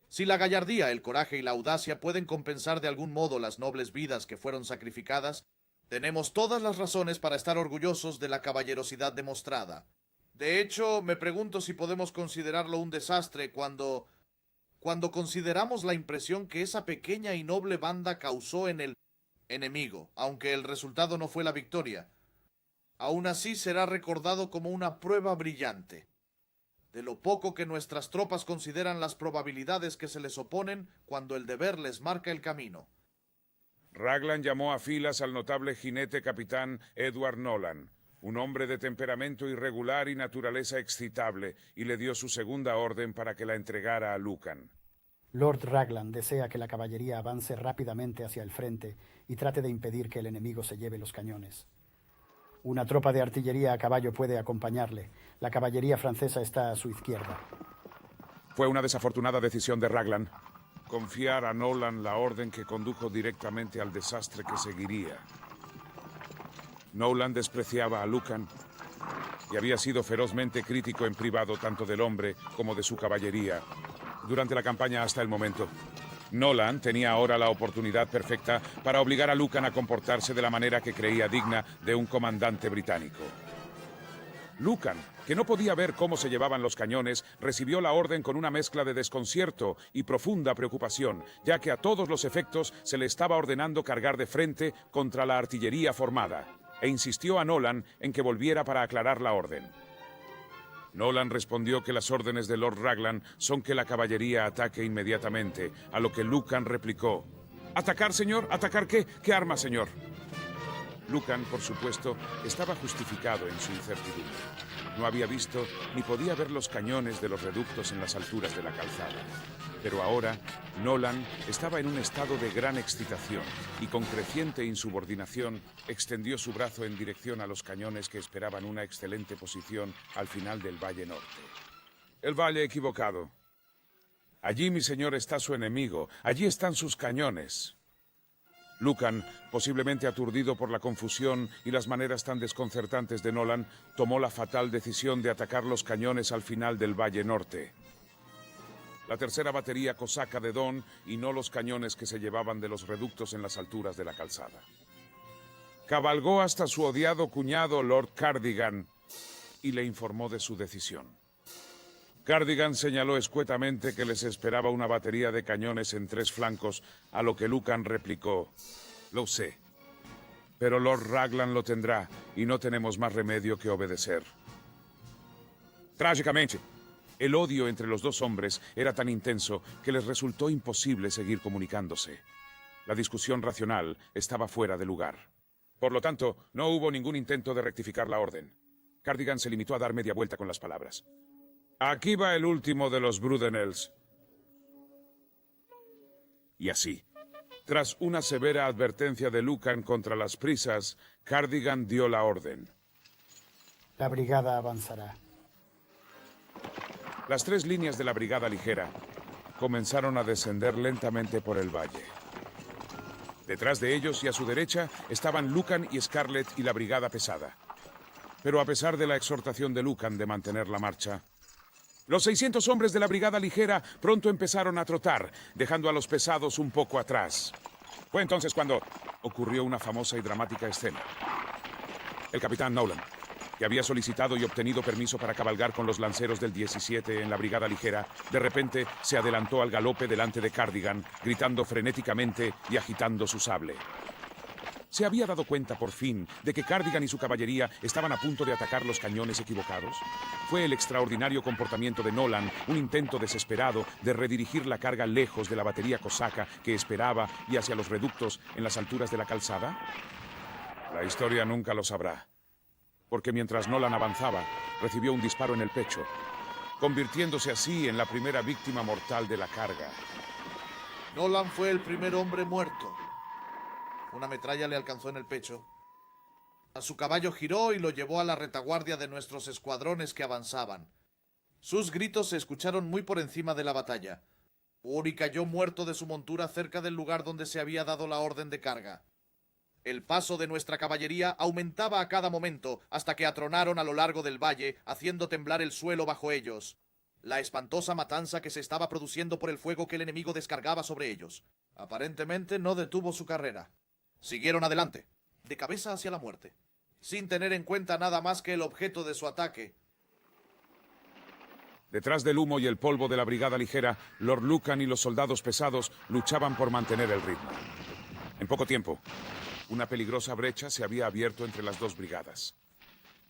Si la gallardía, el coraje y la audacia pueden compensar de algún modo las nobles vidas que fueron sacrificadas, tenemos todas las razones para estar orgullosos de la caballerosidad demostrada. De hecho, me pregunto si podemos considerarlo un desastre cuando consideramos la impresión que esa pequeña y noble banda causó en el enemigo, aunque el resultado no fue la victoria. Aún así será recordado como una prueba brillante de lo poco que nuestras tropas consideran las probabilidades que se les oponen cuando el deber les marca el camino. Raglan llamó a filas al notable jinete capitán Edward Nolan, un hombre de temperamento irregular y naturaleza excitable, y le dio su segunda orden para que la entregara a Lucan. Lord Raglan desea que la caballería avance rápidamente hacia el frente y trate de impedir que el enemigo se lleve los cañones. Una tropa de artillería a caballo puede acompañarle. La caballería francesa está a su izquierda. Fue una desafortunada decisión de Raglan confiar a Nolan la orden que condujo directamente al desastre que seguiría. Nolan despreciaba a Lucan y había sido ferozmente crítico en privado tanto del hombre como de su caballería durante la campaña hasta el momento. Nolan tenía ahora la oportunidad perfecta para obligar a Lucan a comportarse de la manera que creía digna de un comandante británico. Lucan, que no podía ver cómo se llevaban los cañones, recibió la orden con una mezcla de desconcierto y profunda preocupación, ya que a todos los efectos se le estaba ordenando cargar de frente contra la artillería formada, e insistió a Nolan en que volviera para aclarar la orden. Nolan respondió que las órdenes de Lord Raglan son que la caballería ataque inmediatamente, a lo que Lucan replicó: «¿Atacar, señor? ¿Atacar qué? ¿Qué arma, señor?». Lucan, por supuesto, estaba justificado en su incertidumbre. No había visto ni podía ver los cañones de los reductos en las alturas de la calzada. Pero ahora, Nolan estaba en un estado de gran excitación y con creciente insubordinación extendió su brazo en dirección a los cañones que esperaban una excelente posición al final del Valle Norte. «El valle equivocado. Allí, mi señor, está su enemigo. Allí están sus cañones». Lucan, posiblemente aturdido por la confusión y las maneras tan desconcertantes de Nolan, tomó la fatal decisión de atacar los cañones al final del Valle Norte. La tercera batería cosaca de Don y no los cañones que se llevaban de los reductos en las alturas de la calzada. Cabalgó hasta su odiado cuñado Lord Cardigan y le informó de su decisión. Cardigan señaló escuetamente que les esperaba una batería de cañones en 3 flancos, a lo que Lucan replicó: «Lo sé, pero Lord Raglan lo tendrá y no tenemos más remedio que obedecer». Trágicamente, el odio entre los dos hombres era tan intenso que les resultó imposible seguir comunicándose. La discusión racional estaba fuera de lugar. Por lo tanto, no hubo ningún intento de rectificar la orden. Cardigan se limitó a dar media vuelta con las palabras. «Aquí va el último de los Brudenells». Y así, tras una severa advertencia de Lucan contra las prisas, Cardigan dio la orden. La brigada avanzará. Las 3 líneas de la brigada ligera comenzaron a descender lentamente por el valle. Detrás de ellos y a su derecha estaban Lucan y Scarlett y la brigada pesada. Pero a pesar de la exhortación de Lucan de mantener la marcha, los 600 hombres de la brigada ligera pronto empezaron a trotar, dejando a los pesados un poco atrás. Fue entonces cuando ocurrió una famosa y dramática escena. El capitán Nolan, que había solicitado y obtenido permiso para cabalgar con los lanceros del 17 en la brigada ligera, de repente se adelantó al galope delante de Cardigan, gritando frenéticamente y agitando su sable. ¿Se había dado cuenta por fin de que Cardigan y su caballería estaban a punto de atacar los cañones equivocados? ¿Fue el extraordinario comportamiento de Nolan un intento desesperado de redirigir la carga lejos de la batería cosaca que esperaba y hacia los reductos en las alturas de la calzada? La historia nunca lo sabrá, porque mientras Nolan avanzaba, recibió un disparo en el pecho, convirtiéndose así en la primera víctima mortal de la carga. Nolan fue el primer hombre muerto. Una metralla le alcanzó en el pecho. A su caballo giró y lo llevó a la retaguardia de nuestros escuadrones que avanzaban. Sus gritos se escucharon muy por encima de la batalla. Uri cayó muerto de su montura cerca del lugar donde se había dado la orden de carga. El paso de nuestra caballería aumentaba a cada momento hasta que atronaron a lo largo del valle, haciendo temblar el suelo bajo ellos. La espantosa matanza que se estaba produciendo por el fuego que el enemigo descargaba sobre ellos. Aparentemente no detuvo su carrera. Siguieron adelante, de cabeza hacia la muerte, sin tener en cuenta nada más que el objeto de su ataque. Detrás del humo y el polvo de la brigada ligera, Lord Lucan y los soldados pesados luchaban por mantener el ritmo. En poco tiempo, una peligrosa brecha se había abierto entre las 2 brigadas.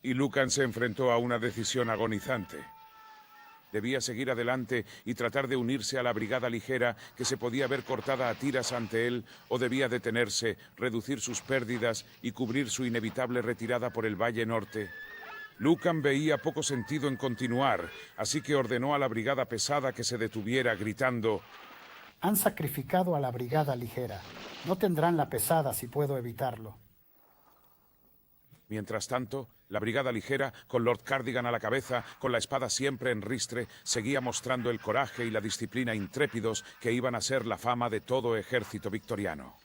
Y Lucan se enfrentó a una decisión agonizante. Debía seguir adelante y tratar de unirse a la brigada ligera que se podía ver cortada a tiras ante él, o debía detenerse, reducir sus pérdidas y cubrir su inevitable retirada por el Valle Norte. Lucan veía poco sentido en continuar, así que ordenó a la brigada pesada que se detuviera, gritando: Han sacrificado a la brigada ligera. No tendrán la pesada si puedo evitarlo. Mientras tanto, la brigada ligera, con Lord Cardigan a la cabeza, con la espada siempre en ristre, seguía mostrando el coraje y la disciplina intrépidos que iban a ser la fama de todo ejército victoriano.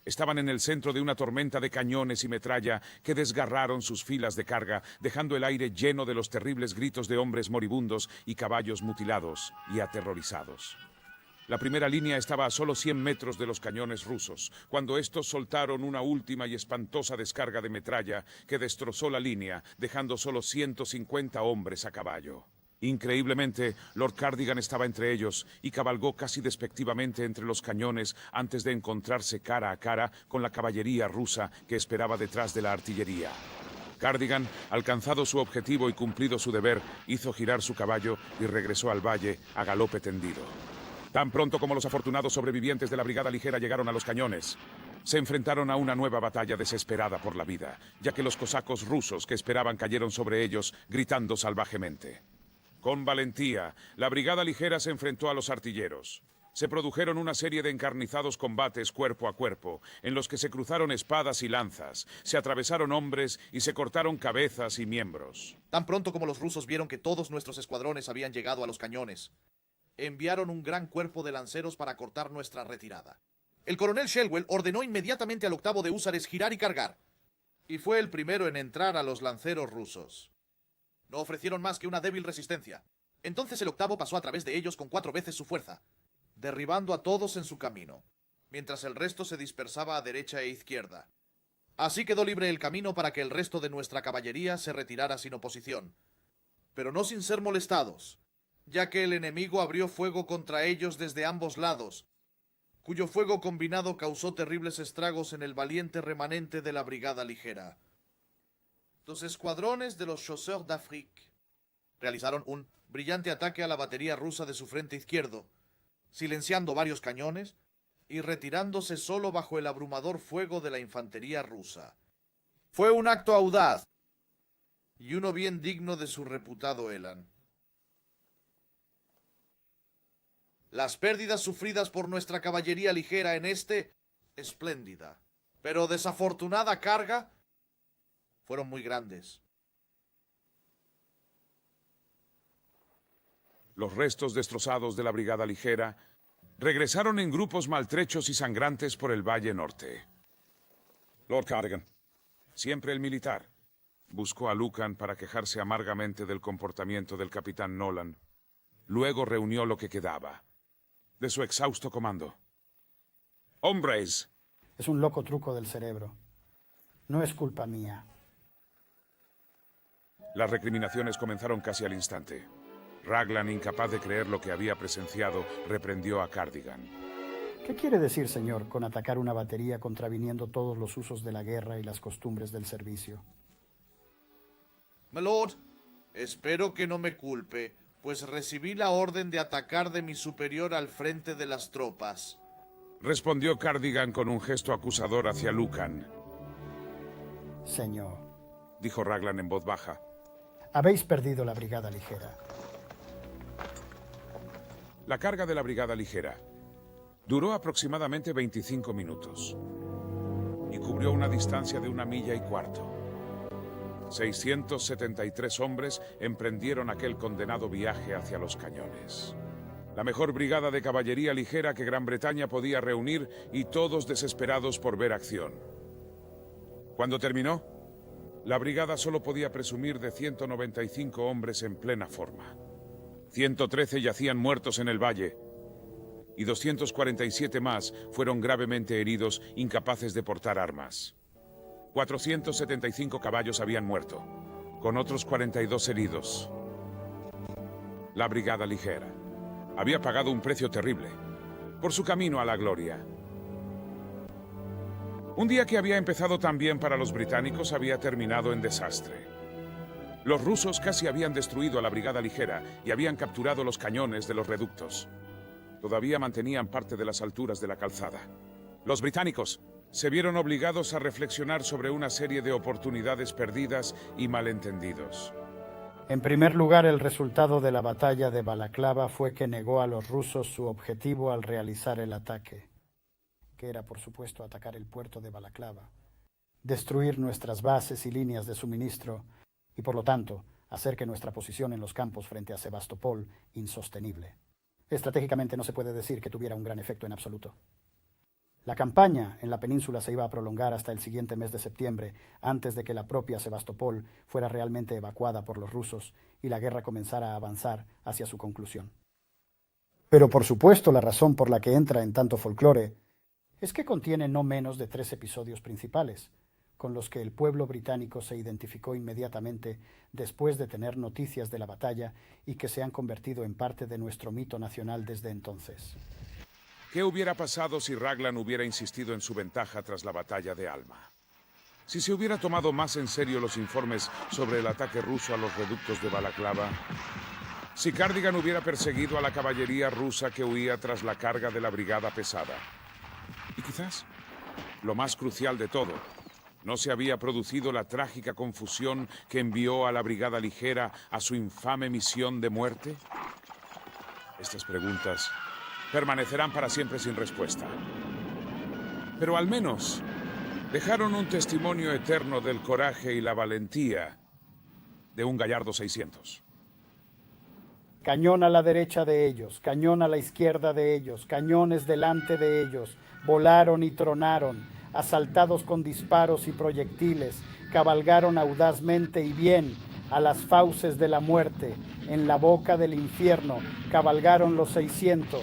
Estaban en el centro de una tormenta de cañones y metralla que desgarraron sus filas de carga, dejando el aire lleno de los terribles gritos de hombres moribundos y caballos mutilados y aterrorizados. La primera línea estaba a solo 100 metros de los cañones rusos, cuando estos soltaron una última y espantosa descarga de metralla que destrozó la línea, dejando solo 150 hombres a caballo. Increíblemente, Lord Cardigan estaba entre ellos y cabalgó casi despectivamente entre los cañones antes de encontrarse cara a cara con la caballería rusa que esperaba detrás de la artillería. Cardigan, alcanzado su objetivo y cumplido su deber, hizo girar su caballo y regresó al valle a galope tendido. Tan pronto como los afortunados sobrevivientes de la Brigada Ligera llegaron a los cañones, se enfrentaron a una nueva batalla desesperada por la vida, ya que los cosacos rusos que esperaban cayeron sobre ellos, gritando salvajemente. Con valentía, la Brigada Ligera se enfrentó a los artilleros. Se produjeron una serie de encarnizados combates cuerpo a cuerpo, en los que se cruzaron espadas y lanzas, se atravesaron hombres y se cortaron cabezas y miembros. Tan pronto como los rusos vieron que todos nuestros escuadrones habían llegado a los cañones, enviaron un gran cuerpo de lanceros para cortar nuestra retirada. El coronel Shellwell ordenó inmediatamente al octavo de húsares girar y cargar, y fue el primero en entrar a los lanceros rusos. No ofrecieron más que una débil resistencia. Entonces el octavo pasó a través de ellos con 4 veces su fuerza, derribando a todos en su camino, mientras el resto se dispersaba a derecha e izquierda. Así quedó libre el camino para que el resto de nuestra caballería se retirara sin oposición, pero no sin ser molestados, ya que el enemigo abrió fuego contra ellos desde ambos lados, cuyo fuego combinado causó terribles estragos en el valiente remanente de la Brigada Ligera. Los escuadrones de los Chasseurs d'Afrique realizaron un brillante ataque a la batería rusa de su frente izquierdo, silenciando varios cañones y retirándose solo bajo el abrumador fuego de la infantería rusa. Fue un acto audaz y uno bien digno de su reputado Elan. Las pérdidas sufridas por nuestra caballería ligera en espléndida, pero desafortunada carga fueron muy grandes. Los restos destrozados de la Brigada Ligera regresaron en grupos maltrechos y sangrantes por el Valle Norte. Lord Cardigan, siempre el militar, buscó a Lucan para quejarse amargamente del comportamiento del capitán Nolan. Luego reunió lo que quedaba de su exhausto comando. ¡Hombres! Es un loco truco del cerebro. No es culpa mía. Las recriminaciones comenzaron casi al instante. Raglan, incapaz de creer lo que había presenciado, reprendió a Cardigan. ¿Qué quiere decir, señor, con atacar una batería contraviniendo todos los usos de la guerra y las costumbres del servicio? My Lord, espero que no me culpe, pues recibí la orden de atacar de mi superior al frente de las tropas. Respondió Cardigan con un gesto acusador hacia Lucan. Señor, Dijo Raglan en voz baja. habéis perdido la Brigada Ligera. La carga de la Brigada Ligera duró aproximadamente 25 minutos y cubrió una distancia de 1,25 millas. 673 hombres emprendieron aquel condenado viaje hacia los cañones. La mejor brigada de caballería ligera que Gran Bretaña podía reunir y todos desesperados por ver acción. Cuando terminó, la brigada solo podía presumir de 195 hombres en plena forma. 113 yacían muertos en el valle y 247 más fueron gravemente heridos, incapaces de portar armas. 475 caballos habían muerto, con otros 42 heridos. La Brigada Ligera había pagado un precio terrible por su camino a la gloria. Un día que había empezado tan bien para los británicos había terminado en desastre. Los rusos casi habían destruido a la Brigada Ligera y habían capturado los cañones de los reductos. Todavía mantenían parte de las alturas de la calzada. Los británicos se vieron obligados a reflexionar sobre una serie de oportunidades perdidas y malentendidos. En primer lugar, el resultado de la batalla de Balaclava fue que negó a los rusos su objetivo al realizar el ataque, que era, por supuesto, atacar el puerto de Balaclava, destruir nuestras bases y líneas de suministro y, por lo tanto, hacer que nuestra posición en los campos frente a Sebastopol insostenible. Estratégicamente no se puede decir que tuviera un gran efecto en absoluto. La campaña en la península se iba a prolongar hasta el siguiente mes de septiembre, antes de que la propia Sebastopol fuera realmente evacuada por los rusos y la guerra comenzara a avanzar hacia su conclusión. Pero por supuesto la razón por la que entra en tanto folclore es que contiene no menos de 3 episodios principales, con los que el pueblo británico se identificó inmediatamente después de tener noticias de la batalla y que se han convertido en parte de nuestro mito nacional desde entonces. ¿Qué hubiera pasado si Raglan hubiera insistido en su ventaja tras la batalla de Alma? Si se hubiera tomado más en serio los informes sobre el ataque ruso a los reductos de Balaklava, si Cardigan hubiera perseguido a la caballería rusa que huía tras la carga de la brigada pesada. Y quizás, lo más crucial de todo, ¿no se había producido la trágica confusión que envió a la brigada ligera a su infame misión de muerte? Estas preguntas permanecerán para siempre sin respuesta. Pero al menos dejaron un testimonio eterno del coraje y la valentía de un Gallardo 600. Cañón a la derecha de ellos, cañón a la izquierda de ellos, cañones delante de ellos, volaron y tronaron, asaltados con disparos y proyectiles, cabalgaron audazmente y bien a las fauces de la muerte, en la boca del infierno, cabalgaron los 600.